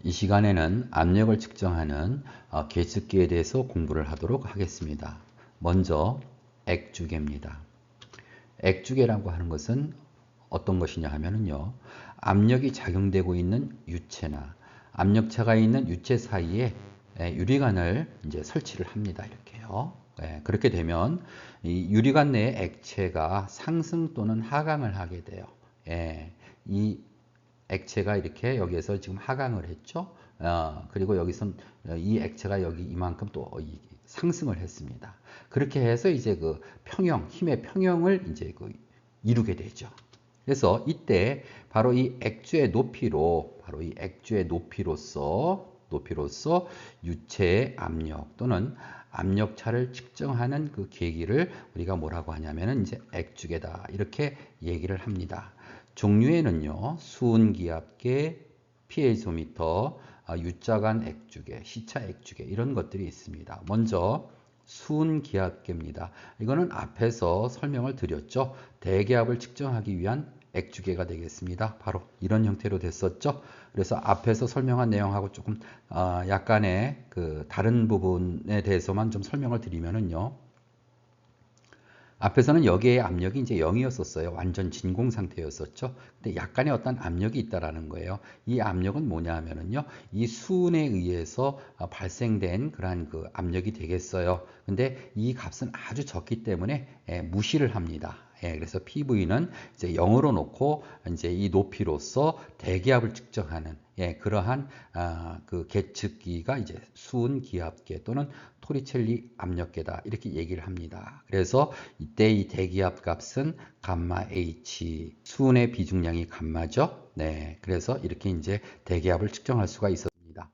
이 시간에는 압력을 측정하는 계측기에 대해서 공부를 하도록 하겠습니다. 먼저 액주계입니다. 액주계라고 하는 것은 어떤 것이냐 하면은요, 압력이 작용되고 있는 유체나 압력차가 있는 유체 사이에 유리관을 이제 설치를 합니다. 이렇게요. 그렇게 되면 이 유리관 내의 액체가 상승 또는 하강을 하게 돼요. 이 액체가 이렇게 여기에서 지금 하강을 했죠. 그리고 여기서 이 액체가 여기 이만큼 또 상승을 했습니다. 그렇게 해서 이제 그 평형, 힘의 평형을 이제 이루게 되죠. 그래서 이때 바로 이 액주의 높이로, 바로 이 액주의 높이로서 유체의 압력 또는 압력차를 측정하는 그 계기를 우리가 뭐라고 하냐면은 이제 액주계다. 이렇게 얘기를 합니다. 종류에는요, 수은기압계, 피에조미터, U자간 액주계, C차 액주계 이런 것들이 있습니다. 먼저 수은기압계입니다. 이거는 앞에서 설명을 드렸죠. 대기압을 측정하기 위한 액주계가 되겠습니다. 바로 이런 형태로 됐었죠. 그래서 앞에서 설명한 내용하고 조금 약간의 그 다른 부분에 대해서만 좀 설명을 드리면은요. 앞에서는 여기에 압력이 이제 0이었었어요. 완전 진공 상태였었죠. 근데 약간의 어떤 압력이 있다라는 거예요. 이 압력은 뭐냐 하면은요. 이 수은에 의해서 발생된 그러한 그 압력이 되겠어요. 근데 이 값은 아주 적기 때문에 무시를 합니다. 그래서 PV는 이제 0으로 놓고 이제 이 높이로서 대기압을 측정하는 그러한 그 계측기가 이제 수은 기압계 또는 토리첼리 압력계다 이렇게 얘기를 합니다. 그래서 이때 이 대기압 값은 감마 H, 수은의 비중량이 감마죠. 그래서 이렇게 이제 대기압을 측정할 수가 있었습니다.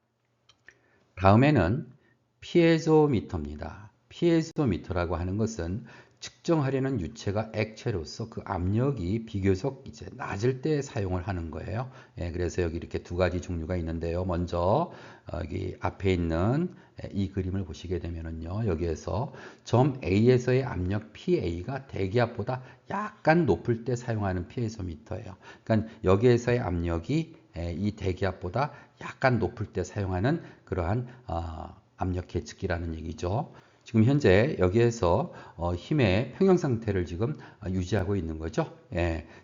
다음에는 피에조미터입니다. 피에조미터라고 하는 것은 측정하려는 유체가 액체로서 그 압력이 비교적 이제 낮을 때 사용을 하는 거예요. 그래서 여기 이렇게 두 가지 종류가 있는데요. 먼저 여기 앞에 있는 이 그림을 보시게 되면은요. 여기에서 점 A에서의 압력 PA가 대기압보다 약간 높을 때 사용하는 피에조미터예요. 그러니까 여기에서의 압력이 이 대기압보다 약간 높을 때 사용하는 그러한 압력 계측기라는 얘기죠. 지금 현재 여기에서 힘의 평형 상태를 지금 유지하고 있는 거죠.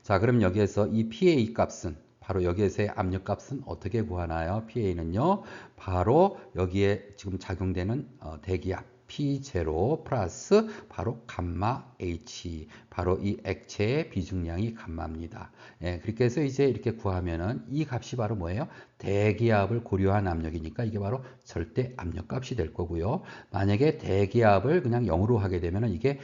자, 그럼 여기에서 이 PA 값은 바로 여기에서의 압력 값은 어떻게 구하나요? PA는요, 바로 여기에 지금 작용되는 대기압 P0 플러스 바로 감마 H, 바로 이 액체의 비중량이 감마입니다. 그렇게 해서 이제 이렇게 구하면은 이 값이 바로 뭐예요? 대기압을 고려한 압력이니까 이게 바로 절대 압력 값이 될 거고요. 만약에 대기압을 그냥 0으로 하게 되면은 이게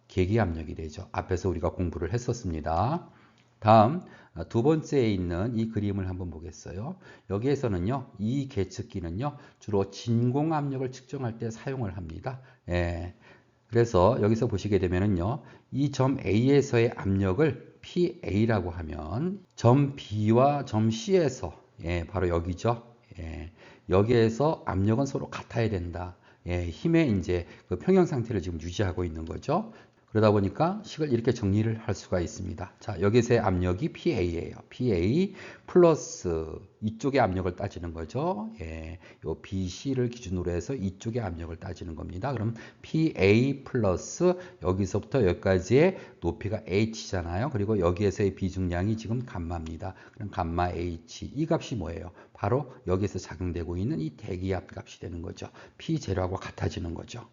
계기 압력이 되죠. 앞에서 우리가 공부를 했었습니다. 다음 두 번째에 있는 이 그림을 한번 보겠어요. 여기에서는요, 이 계측기는요, 주로 진공 압력을 측정할 때 사용을 합니다. 그래서 여기서 보시게 되면은요, 이 점 A에서의 압력을 PA라고 하면 점 B와 점 C에서 바로 여기죠. 여기에서 압력은 서로 같아야 된다. 힘의 이제 그 평형 상태를 지금 유지하고 있는 거죠. 그러다 보니까 식을 이렇게 정리를 할 수가 있습니다. 자, 여기서의 압력이 PA예요. PA 플러스 이쪽의 압력을 따지는 거죠. 요 BC를 기준으로 해서 이쪽의 압력을 따지는 겁니다. 그럼 PA 플러스 여기서부터 여기까지의 높이가 H잖아요. 그리고 여기에서의 비중량이 지금 감마입니다. 그럼 감마 H. 이 값이 뭐예요? 바로 여기에서 작용되고 있는 이 대기압 값이 되는 거죠. P0하고 같아지는 거죠.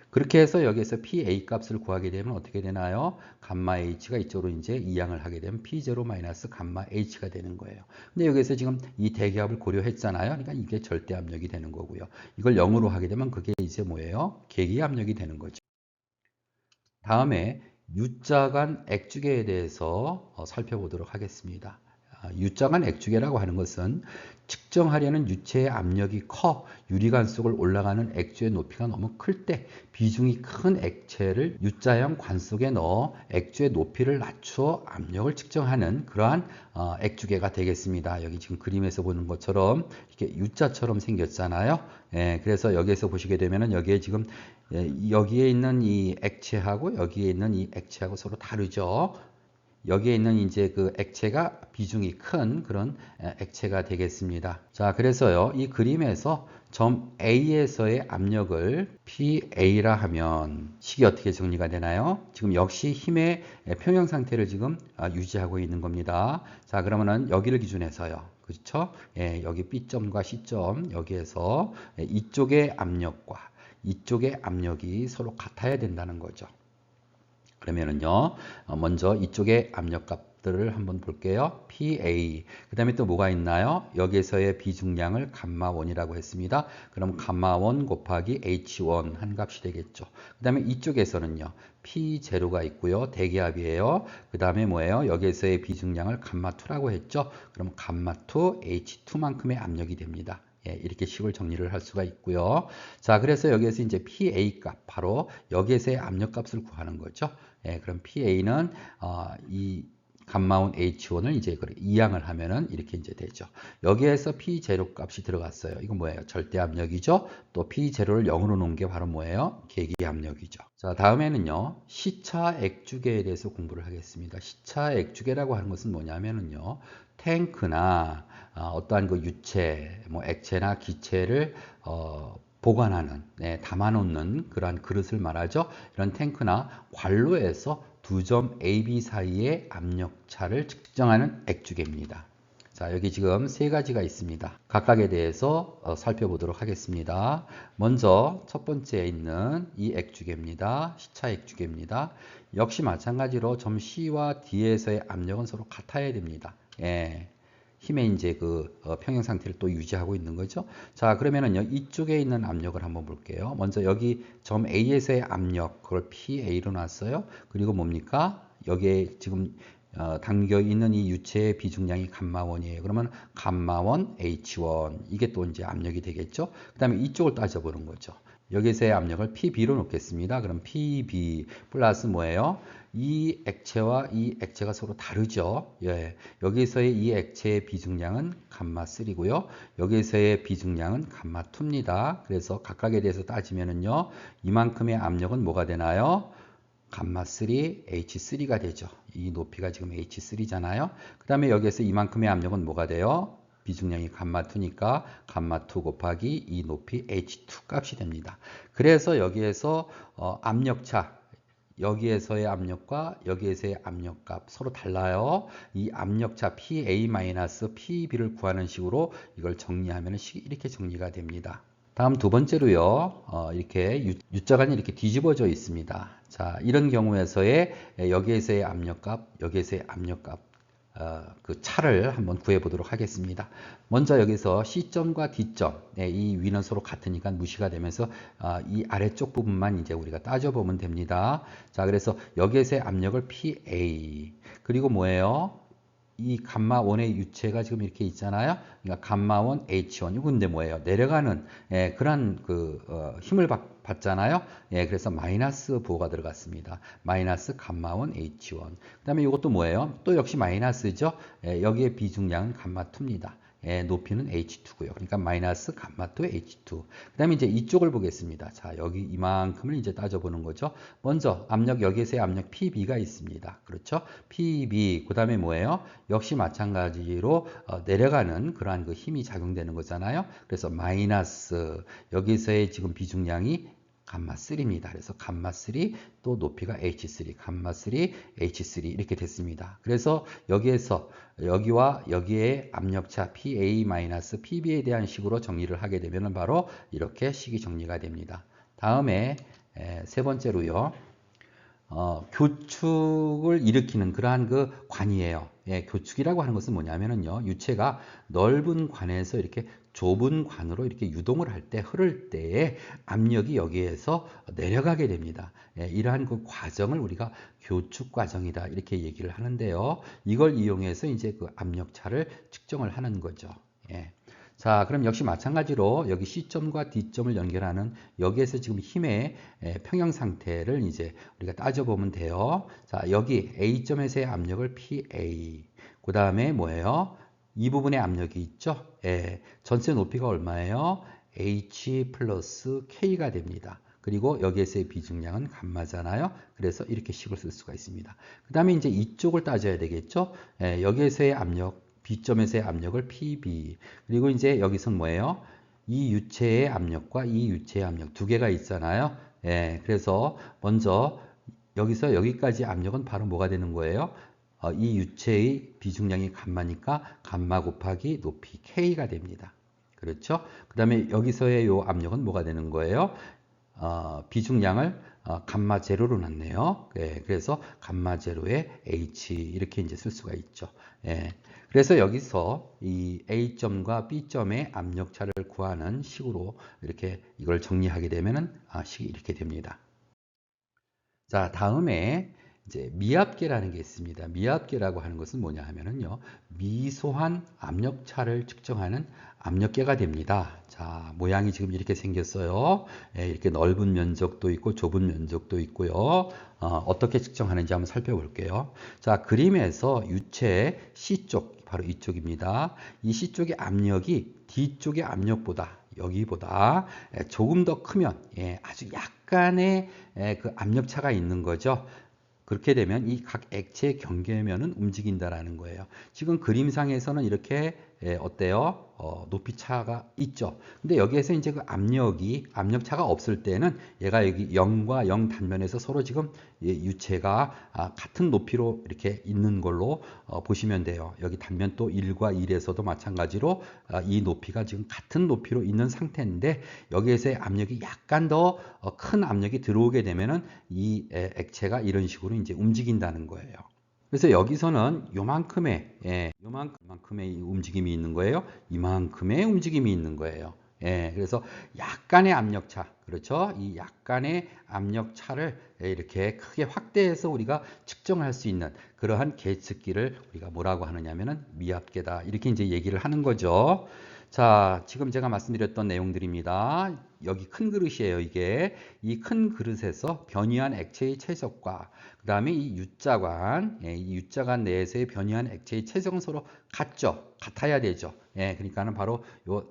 그렇게 해서 여기에서 PA 값을 구하게 되면 어떻게 되나요? 감마 H가 이쪽으로 이제 이항을 하게 되면 P0 마이너스 감마 H가 되는 거예요. 근데 여기에서 지금 이 대기압을 고려했잖아요. 그러니까 이게 절대 압력이 되는 거고요. 이걸 0으로 하게 되면 그게 이제 뭐예요? 계기 압력이 되는 거죠. 다음에 U자간 액주계에 대해서 살펴보도록 하겠습니다. U자간 액주계라고 하는 것은 측정하려는 유체의 압력이 커 유리관 속을 올라가는 액주의 높이가 너무 클 때 비중이 큰 액체를 U자형 관 속에 넣어 액주의 높이를 낮추어 압력을 측정하는 그러한 액주계가 되겠습니다. 여기 지금 그림에서 보는 것처럼 이렇게 U자처럼 생겼잖아요. 그래서 여기에서 보시게 되면은 여기에 지금 여기에 있는 이 액체하고 여기에 있는 이 액체하고 서로 다르죠. 여기에 있는 이제 그 액체가 비중이 큰 그런 액체가 되겠습니다. 자, 그래서요, 이 그림에서 점 A에서의 압력을 PA라 하면 식이 어떻게 정리가 되나요? 지금 역시 힘의 평형 상태를 지금 유지하고 있는 겁니다. 자, 그러면은 여기를 기준해서요. 그렇죠? 예, 여기 B점과 C점 여기에서 이쪽의 압력과 이쪽의 압력이 서로 같아야 된다는 거죠. 그러면은요, 먼저 이쪽의 압력값들을 한번 볼게요. PA. 그 다음에 또 뭐가 있나요? 여기에서의 비중량을 감마1이라고 했습니다. 그럼 감마1 곱하기 H1 한 값이 되겠죠. 그 다음에 이쪽에서는요, P0가 있고요. 대기압이에요. 그 다음에 뭐예요? 여기에서의 비중량을 감마2라고 했죠. 그럼 감마2 H2만큼의 압력이 됩니다. 예, 이렇게 식을 정리를 할 수가 있고요. 자, 그래서 여기에서 이제 PA 값, 바로 여기에서의 압력 값을 구하는 거죠. 예, 그럼 PA는 이 감마온 H1을 이제 이항을 하면은 이렇게 이제 되죠. 여기에서 P0 값이 들어갔어요. 이건 뭐예요? 절대 압력이죠. 또 P0를 0으로 놓은 게 바로 뭐예요? 계기 압력이죠. 자, 다음에는요, 시차 액주계에 대해서 공부를 하겠습니다. 시차 액주계라고 하는 것은 뭐냐면은요, 탱크나 어떠한 그 유체, 뭐 액체나 기체를 보관하는, 담아놓는 그러한 그릇을 말하죠. 이런 탱크나 관로에서 두 점 A, B 사이의 압력차를 측정하는 액주계입니다. 자, 여기 지금 세 가지가 있습니다. 각각에 대해서 살펴보도록 하겠습니다. 먼저 첫 번째에 있는 이 액주계입니다. 시차 액주계입니다. 역시 마찬가지로 점 C와 D에서의 압력은 서로 같아야 됩니다. 예. 힘의 이제 그 평형 상태를 또 유지하고 있는 거죠. 자, 그러면은요, 이쪽에 있는 압력을 한번 볼게요. 먼저 여기 점 A에서의 압력, 그걸 PA로 놨어요. 그리고 뭡니까? 여기에 지금 담겨 있는 이 유체의 비중량이 감마1이에요. 그러면 감마1 H1 이게 또 이제 압력이 되겠죠. 그 다음에 이쪽을 따져보는 거죠. 여기서의 압력을 PB로 놓겠습니다. 그럼 PB 플러스 뭐예요? 이 액체와 이 액체가 서로 다르죠. 예. 여기서의 이 액체의 비중량은 감마3고요. 여기서의 비중량은 감마2입니다. 그래서 각각에 대해서 따지면은요, 이만큼의 압력은 뭐가 되나요? 감마3 H3가 되죠. 이 높이가 지금 H3잖아요. 그 다음에 여기에서 이만큼의 압력은 뭐가 돼요? 비중량이 감마2니까 감마2 곱하기 이 높이 H2 값이 됩니다. 그래서 여기에서 압력차, 여기에서의 압력과 여기에서의 압력값 서로 달라요. 이 압력차 PA-PB를 구하는 식으로 이걸 정리하면 이렇게 정리가 됩니다. 다음 두 번째로요, 이렇게 U자간이 이렇게 뒤집어져 있습니다. 자, 이런 경우에서의 여기에서의 압력값, 여기에서의 압력값, 그 차를 한번 구해 보도록 하겠습니다. 먼저 여기서 C점과 D점, 이 위는 서로 같으니까 무시가 되면서 이 아래쪽 부분만 이제 우리가 따져보면 됩니다. 자, 그래서 여기에서의 압력을 PA, 그리고 뭐예요? 이 감마1의 유체가 지금 이렇게 있잖아요. 그러니까 감마1 H1. 이건 근데 뭐예요? 내려가는 그런 힘을 받잖아요. 그래서 마이너스 부호가 들어갔습니다. 마이너스 감마1 H1. 그 다음에 이것도 뭐예요? 또 역시 마이너스죠. 여기에 비중량은 감마2입니다. 높이는 H2고요. 그러니까 마이너스 감마2 H2. 그 다음에 이제 이쪽을 보겠습니다. 자, 여기 이만큼을 이제 따져보는 거죠. 먼저 압력, 여기에서의 압력 PB가 있습니다. 그렇죠? PB. 그 다음에 뭐예요? 역시 마찬가지로 내려가는 그러한 그 힘이 작용되는 거잖아요. 그래서 마이너스, 여기서의 지금 비중량이 감마3입니다. 그래서 감마3 또 높이가 H3, 감마3 H3 이렇게 됐습니다. 그래서 여기에서 여기와 여기에 압력차 PA-PB에 대한 식으로 정리를 하게 되면 바로 이렇게 식이 정리가 됩니다. 다음에 세 번째로요. 교축을 일으키는 그러한 그 관이에요. 교축이라고 하는 것은 뭐냐면은요, 유체가 넓은 관에서 이렇게 좁은 관으로 이렇게 유동을 할 때, 흐를 때에 압력이 여기에서 내려가게 됩니다. 이러한 그 과정을 우리가 교축 과정이다 이렇게 얘기를 하는데요. 이걸 이용해서 이제 그 압력차를 측정을 하는 거죠. 자, 그럼 역시 마찬가지로 여기 C점과 D점을 연결하는 여기에서 지금 힘의 평형 상태를 이제 우리가 따져보면 돼요. 자, 여기 A점에서의 압력을 PA. 그 다음에 뭐예요? 이 부분에 압력이 있죠? 전체 높이가 얼마예요? H 플러스 K가 됩니다. 그리고 여기에서의 비중량은 감마잖아요. 그래서 이렇게 식을 쓸 수가 있습니다. 그 다음에 이제 이쪽을 따져야 되겠죠. 여기에서의 압력, B점에서의 압력을 PB. 그리고 이제 여기서는 뭐예요? 이 유체의 압력과 이 유체의 압력 두 개가 있잖아요. 그래서 먼저 여기서 여기까지 압력은 바로 뭐가 되는 거예요? 이 유체의 비중량이 감마니까 감마 곱하기 높이 K가 됩니다. 그렇죠? 그 다음에 여기서의 요 압력은 뭐가 되는 거예요? 비중량을 감마 제로로 놨네요. 그래서 감마 제로의 H 이렇게 이제 쓸 수가 있죠. 그래서 여기서 이 A점과 B점의 압력차를 구하는 식으로 이렇게 이걸 정리하게 되면은 식이 이렇게 됩니다. 자, 다음에 이제 미압계라는 게 있습니다. 미압계라고 하는 것은 뭐냐 하면은요, 미소한 압력차를 측정하는 압력계가 됩니다. 자, 모양이 지금 이렇게 생겼어요. 이렇게 넓은 면적도 있고 좁은 면적도 있고요. 어떻게 측정하는지 한번 살펴볼게요. 자, 그림에서 유체 C쪽, 바로 이쪽입니다. 이 C쪽의 압력이 D쪽의 압력보다 여기보다 조금 더 크면 아주 약간의 그 압력차가 있는 거죠. 그렇게 되면 이 각 액체의 경계면은 움직인다라는 거예요. 지금 그림상에서는 이렇게 어때요? 높이 차가 있죠. 근데 여기에서 이제 그 압력차가 없을 때는 얘가 여기 0과 0 단면에서 서로 지금 유체가 같은 높이로 이렇게 있는 걸로 보시면 돼요. 여기 단면 또 1과 1에서도 마찬가지로 이 높이가 지금 같은 높이로 있는 상태인데 여기에서의 압력이 약간 더 큰 압력이 들어오게 되면은 이 액체가 이런 식으로 이제 움직인다는 거예요. 그래서 여기서는 요만큼의 움직임이 있는 거예요. 이만큼의 움직임이 있는 거예요. 그래서 약간의 압력차, 그렇죠? 이 약간의 압력차를 이렇게 크게 확대해서 우리가 측정할 수 있는 그러한 계측기를 우리가 뭐라고 하느냐면은 미압계다. 이렇게 이제 얘기를 하는 거죠. 자, 지금 제가 말씀드렸던 내용들입니다. 여기 큰 그릇이에요, 이게. 이 큰 그릇에서 변이한 액체의 최적과 그 다음에 이 U자관 내에서의 변이한 액체의 체적은 서로 같아야 되죠. 그러니까는 바로 요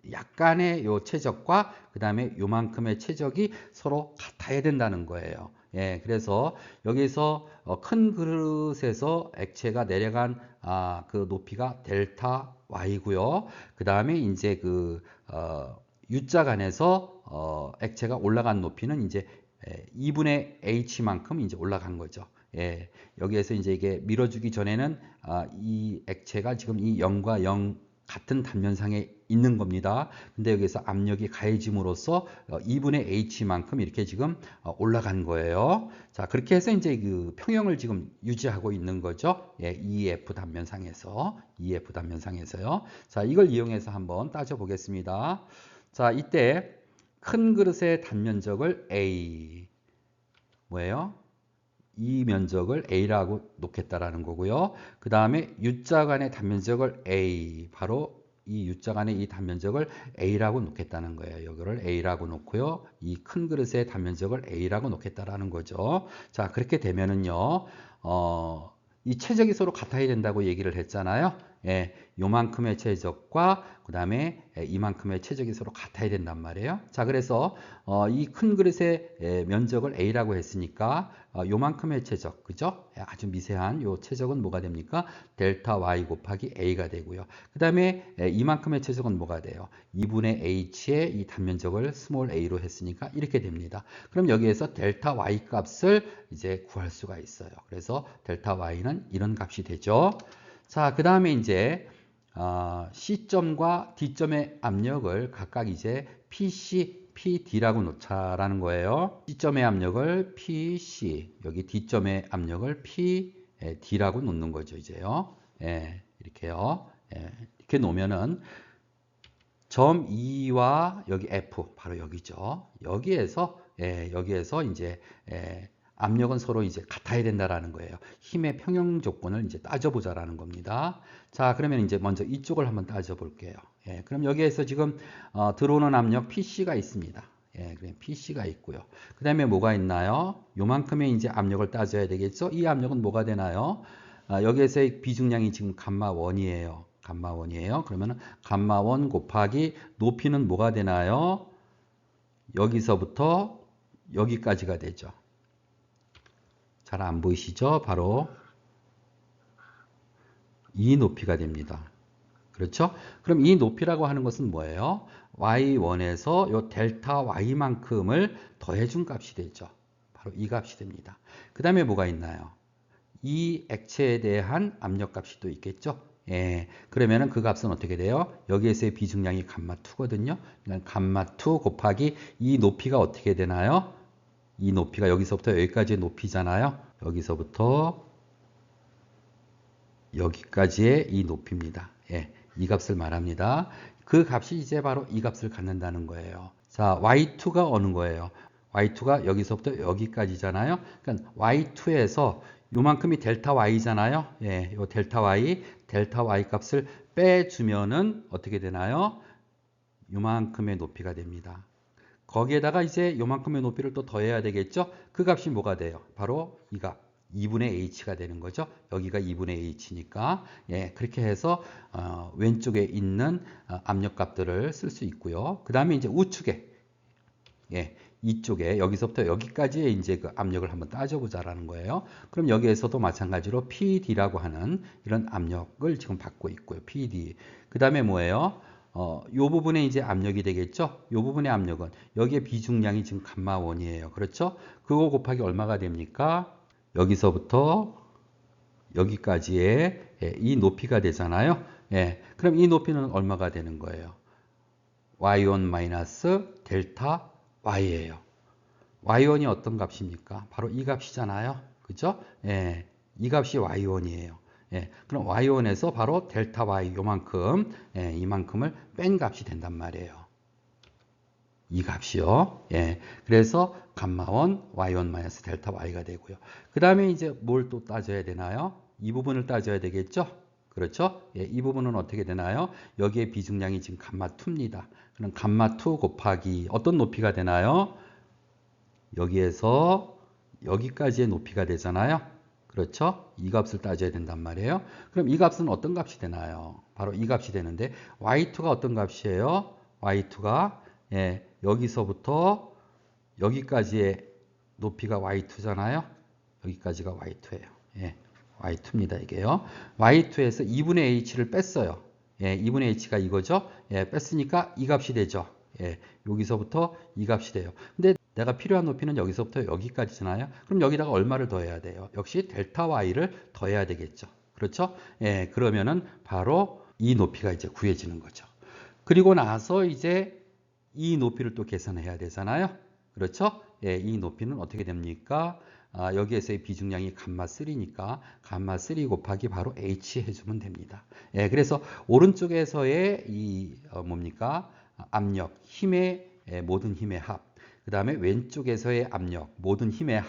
약간의 요 최적과 그 다음에 요만큼의 최적이 서로 같아야 된다는 거예요. 그래서 여기서 큰 그릇에서 액체가 내려간 그 높이가 델타 Y고요. 그 다음에 이제 그 U자간에서 액체가 올라간 높이는 이제 2분의 H만큼 이제 올라간 거죠. 여기에서 이제 이게 밀어주기 전에는 이 액체가 지금 이 0과 0 같은 단면상에 있는 겁니다. 근데 여기서 압력이 가해짐으로써 2분의 H만큼 이렇게 지금 올라간 거예요. 자, 그렇게 해서 이제 그 평형을 지금 유지하고 있는 거죠. EF 단면상에서요. 자, 이걸 이용해서 한번 따져 보겠습니다. 자, 이때 큰 그릇의 단면적을 A 뭐예요? 이 면적을 A라고 놓겠다라는 거고요. 그 다음에 U자간의 단면적을 A, 바로 이 U자간의 이 단면적을 A라고 놓겠다는 거예요. 여기를 A라고 놓고요. 이 큰 그릇의 단면적을 A라고 놓겠다라는 거죠. 자, 그렇게 되면은요, 이 최적이 서로 같아야 된다고 얘기를 했잖아요. 요만큼의 최적과 그 다음에 이만큼의 최적이 서로 같아야 된단 말이에요. 자, 그래서 이 큰 그릇의 면적을 A라고 했으니까 요만큼의 최적, 그죠? 아주 미세한 요 최적은 뭐가 됩니까? 델타 Y 곱하기 A가 되고요. 그 다음에 이만큼의 최적은 뭐가 돼요? 2분의 H의 이 단면적을 스몰 a로 했으니까 이렇게 됩니다. 그럼 여기에서 델타 Y 값을 이제 구할 수가 있어요. 그래서 델타 Y는 이런 값이 되죠. 자, 그 다음에 이제 C점과 D점의 압력을 각각 이제 PC, PD라고 놓자라는 거예요. C점의 압력을 PC, 여기 D점의 압력을 PD라고 놓는 거죠, 이제요. 이렇게요. 이렇게 놓으면은 점 E와 여기 F, 바로 여기죠. 여기에서 이제 압력은 서로 이제 같아야 된다라는 거예요. 힘의 평형 조건을 이제 따져보자라는 겁니다. 자, 그러면 이제 먼저 이쪽을 한번 따져볼게요. 그럼 여기에서 지금 들어오는 압력 PC가 있습니다. 그냥 PC가 있고요. 그 다음에 뭐가 있나요? 요만큼의 이제 압력을 따져야 되겠죠? 이 압력은 뭐가 되나요? 여기에서의 비중량이 지금 감마1이에요. 감마1이에요. 그러면 감마1 곱하기 높이는 뭐가 되나요? 여기서부터 여기까지가 되죠. 잘 안 보이시죠? 바로 이 높이가 됩니다. 그렇죠? 그럼 이 높이라고 하는 것은 뭐예요? y1에서 요 델타 y만큼을 더해준 값이 되죠. 바로 이 값이 됩니다. 그 다음에 뭐가 있나요? 이 액체에 대한 압력값이 또 있겠죠? 예, 그러면은 그 값은 어떻게 돼요? 여기에서의 비중량이 감마2거든요. 그러니까 감마2 곱하기 이 높이가 어떻게 되나요? 이 높이가 여기서부터 여기까지의 높이잖아요. 여기서부터 여기까지의 이 높이입니다. 예, 이 값을 말합니다. 그 값이 이제 바로 이 값을 갖는다는 거예요. 자, y2가 어느 거예요? y2가 여기서부터 여기까지잖아요. 그러니까 y2에서 요만큼이 델타 y잖아요. 예, 요 델타 y 값을 빼주면은 어떻게 되나요? 요만큼의 높이가 됩니다. 거기에다가 이제 요만큼의 높이를 또 더해야 되겠죠? 그 값이 뭐가 돼요? 바로 이 값. 2분의 h가 되는 거죠. 여기가 2분의 h니까 예, 그렇게 해서 왼쪽에 있는 압력값들을 쓸 수 있고요. 그 다음에 이제 우측에 예, 이쪽에 여기서부터 여기까지의 이제 그 압력을 한번 따져보자라는 거예요. 그럼 여기에서도 마찬가지로 PD라고 하는 이런 압력을 지금 받고 있고요. PD. 그 다음에 뭐예요? 요 부분에 이제 압력이 되겠죠? 요 부분의 압력은 여기에 비중량이 지금 감마1이에요. 그렇죠? 그거 곱하기 얼마가 됩니까? 여기서부터 여기까지의 예, 이 높이가 되잖아요. 예, 그럼 이 높이는 얼마가 되는 거예요? y1 마이너스 델타 y예요. y1이 어떤 값입니까? 바로 이 값이잖아요. 그죠? 예, 이 값이 y1이에요. 예, 그럼 y1에서 바로 델타 y 요만큼, 예, 이만큼을 뺀 값이 된단 말이에요. 이 값이요. 예, 그래서 감마1 y1 마이너스 델타 y가 되고요. 그 다음에 이제 뭘 또 따져야 되나요? 이 부분을 따져야 되겠죠? 그렇죠? 예, 이 부분은 어떻게 되나요? 여기에 비중량이 지금 감마2입니다. 그럼 감마2 곱하기 어떤 높이가 되나요? 여기에서 여기까지의 높이가 되잖아요. 그렇죠? 이 값을 따져야 된단 말이에요. 그럼 이 값은 어떤 값이 되나요? 바로 이 값이 되는데 y2가 어떤 값이에요? y2가 예, 여기서부터 여기까지의 높이가 y2잖아요. 여기까지가 y2예요. 예, y2입니다. 이게요. y2에서 2분의 h를 뺐어요. 예, 2분의 h가 이거죠. 예, 뺐으니까 이 값이 되죠. 예, 여기서부터 이 값이 돼요. 근데 내가 필요한 높이는 여기서부터 여기까지잖아요. 그럼 여기다가 얼마를 더해야 돼요? 역시 델타 y를 더해야 되겠죠. 그렇죠? 예, 그러면은 바로 이 높이가 이제 구해지는 거죠. 그리고 나서 이제 이 높이를 또 계산해야 되잖아요. 그렇죠? 예, 이 높이는 어떻게 됩니까? 여기에서의 비중량이 감마3니까 감마3 곱하기 바로 h 해주면 됩니다. 예, 그래서 오른쪽에서의 이 뭡니까? 압력, 힘의 모든 힘의 합. 그 다음에 왼쪽에서의 압력, 모든 힘의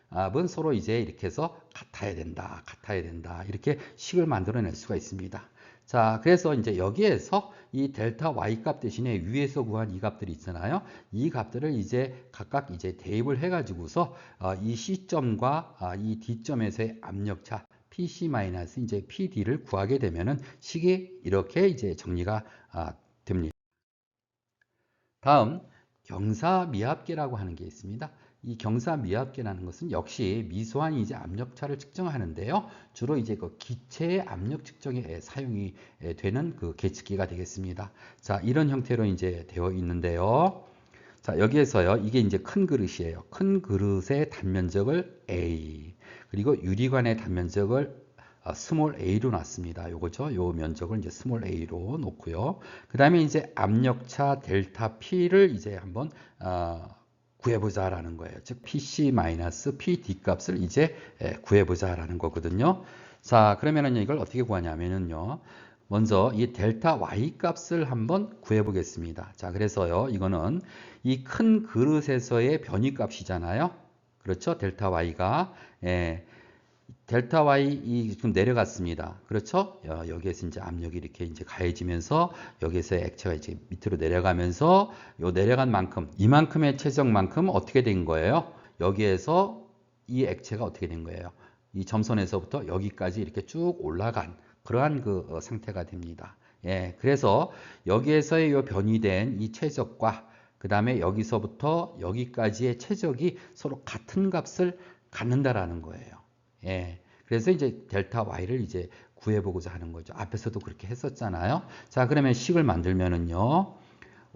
합은 서로 이제 이렇게 해서 같아야 된다, 같아야 된다. 이렇게 식을 만들어낼 수가 있습니다. 자, 그래서 이제 여기에서 이 델타 y 값 대신에 위에서 구한 이 값들이 있잖아요. 이 값들을 이제 각각 이제 대입을 해가지고서 이 C점과 이 D점에서의 압력차 PC 마이너스 이제 PD를 구하게 되면은 식이 이렇게 이제 정리가 됩니다. 다음 경사미합계라고 하는 게 있습니다. 이 경사미합계라는 것은 역시 미소한 이제 압력차를 측정하는데요. 주로 이제 그 기체의 압력 측정에 사용이 되는 그 계측기가 되겠습니다. 자, 이런 형태로 이제 되어 있는데요. 자, 여기에서요. 이게 이제 큰 그릇이에요. 큰 그릇의 단면적을 A, 그리고 유리관의 단면적을 스몰 a로 놨습니다. 요거죠. 요 면적을 이제 스몰 a로 놓고요. 그 다음에 이제 압력차 델타 P를 이제 한번 구해보자라는 거예요. 즉 PC-PD 값을 이제 구해보자라는 거거든요. 자, 그러면은 이걸 어떻게 구하냐면요. 먼저 이 델타 Y 값을 한번 구해보겠습니다. 자, 그래서요. 이거는 이 큰 그릇에서의 변이 값이잖아요. 그렇죠? 델타 Y가. 델타 Y 지금 내려갔습니다. 그렇죠? 여기에서 이제 압력이 이렇게 이제 가해지면서 여기에서 액체가 이제 밑으로 내려가면서 요 내려간 만큼, 이만큼의 체적만큼 어떻게 된 거예요? 여기에서 이 액체가 어떻게 된 거예요? 이 점선에서부터 여기까지 이렇게 쭉 올라간 그러한 그 상태가 됩니다. 예, 그래서 여기에서의 요 변이된 이 최적과 그 다음에 여기서부터 여기까지의 최적이 서로 같은 값을 갖는다라는 거예요. 예. 그래서 이제 델타 y를 이제 구해보고자 하는 거죠. 앞에서도 그렇게 했었잖아요. 자, 그러면 식을 만들면은요.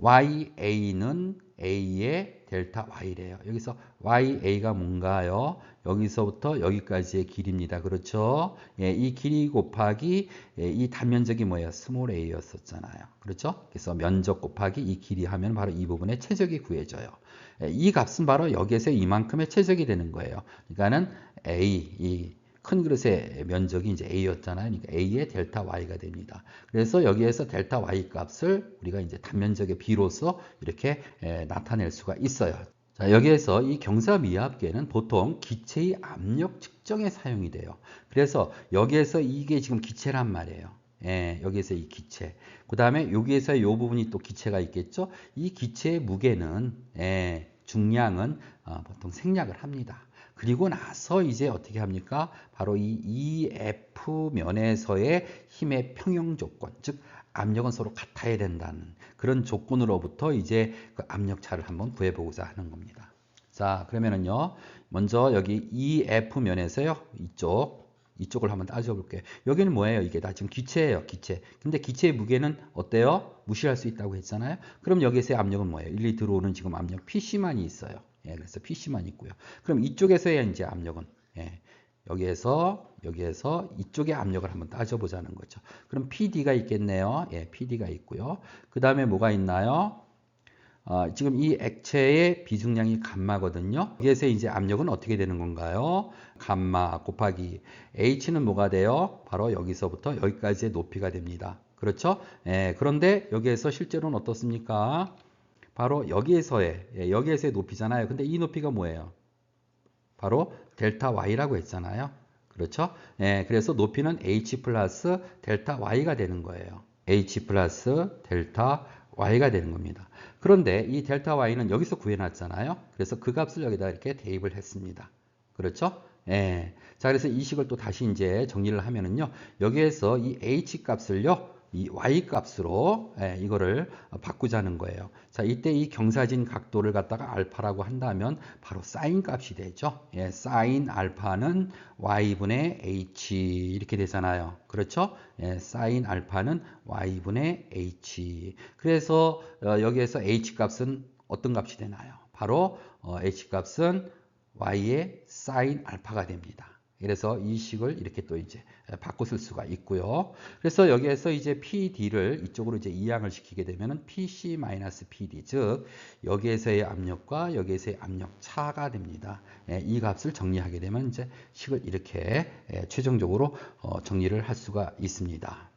ya는 a의 델타 y래요. 여기서 ya가 뭔가요? 여기서부터 여기까지의 길이입니다. 그렇죠? 예, 이 길이 곱하기 이 단면적이 뭐예요? 스몰 a였었잖아요. 그렇죠? 그래서 면적 곱하기 이 길이 하면 바로 이 부분의 최적이 구해져요. 예, 이 값은 바로 여기에서 이만큼의 최적이 되는 거예요. 그러니까는 a, 이 큰 그릇의 면적이 이제 a였잖아요. 그러니까 a의 델타 y가 됩니다. 그래서 여기에서 델타 y 값을 우리가 이제 단면적의 b로서 이렇게 나타낼 수가 있어요. 자, 여기에서 이 경사미합계는 보통 기체의 압력 측정에 사용이 돼요. 그래서 여기에서 이게 지금 기체란 말이에요. 예, 여기에서 이 기체. 그 다음에 여기에서 이 부분이 또 기체가 있겠죠. 이 기체의 무게는, 중량은 보통 생략을 합니다. 그리고 나서 이제 어떻게 합니까? 바로 이 EF 면에서의 힘의 평형 조건, 즉 압력은 서로 같아야 된다는 그런 조건으로부터 이제 그 압력차를 한번 구해보고자 하는 겁니다. 자, 그러면은요, 먼저 여기 EF 면에서요, 이쪽을 한번 따져볼게요. 여기는 뭐예요? 이게 다 지금 기체예요, 기체. 근데 기체의 무게는 어때요? 무시할 수 있다고 했잖아요. 그럼 여기에서의 압력은 뭐예요? 일리 들어오는 지금 압력 PC만이 있어요. 예, 그래서 PC만 있고요. 그럼 이쪽에서의 이제 압력은, 여기에서 이쪽의 압력을 한번 따져보자는 거죠. 그럼 PD가 있겠네요. 예, PD가 있고요. 그 다음에 뭐가 있나요? 지금 이 액체의 비중량이 감마거든요. 여기에서 이제 압력은 어떻게 되는 건가요? 감마 곱하기 H는 뭐가 돼요? 바로 여기서부터 여기까지의 높이가 됩니다. 그렇죠? 예, 그런데 여기에서 실제로는 어떻습니까? 바로 여기에서의 높이잖아요. 근데 이 높이가 뭐예요? 바로 델타 y라고 했잖아요. 그렇죠? 예, 그래서 높이는 h 플러스 델타 y가 되는 거예요. h 플러스 델타 y가 되는 겁니다. 그런데 이 델타 y는 여기서 구해놨잖아요. 그래서 그 값을 여기다 이렇게 대입을 했습니다. 그렇죠? 예. 자, 그래서 이 식을 또 다시 이제 정리를 하면은요. 여기에서 이 h 값을요. 이 y 값으로 이거를 바꾸자는 거예요. 자, 이때 이 경사진 각도를 갖다가 알파라고 한다면 바로 사인 값이 되죠. 예, 사인 알파는 y분의 h 이렇게 되잖아요. 그렇죠? 예, 사인 알파는 y분의 h. 그래서 여기에서 h 값은 어떤 값이 되나요? 바로 h 값은 y의 사인 알파가 됩니다. 그래서 이 식을 이렇게 또 이제 바꿔 쓸 수가 있고요. 그래서 여기에서 이제 PD를 이쪽으로 이제 이항을 시키게 되면은 PC-PD, 즉 여기에서의 압력과 여기에서의 압력 차가 됩니다. 이 값을 정리하게 되면 이제 식을 이렇게 최종적으로 정리를 할 수가 있습니다.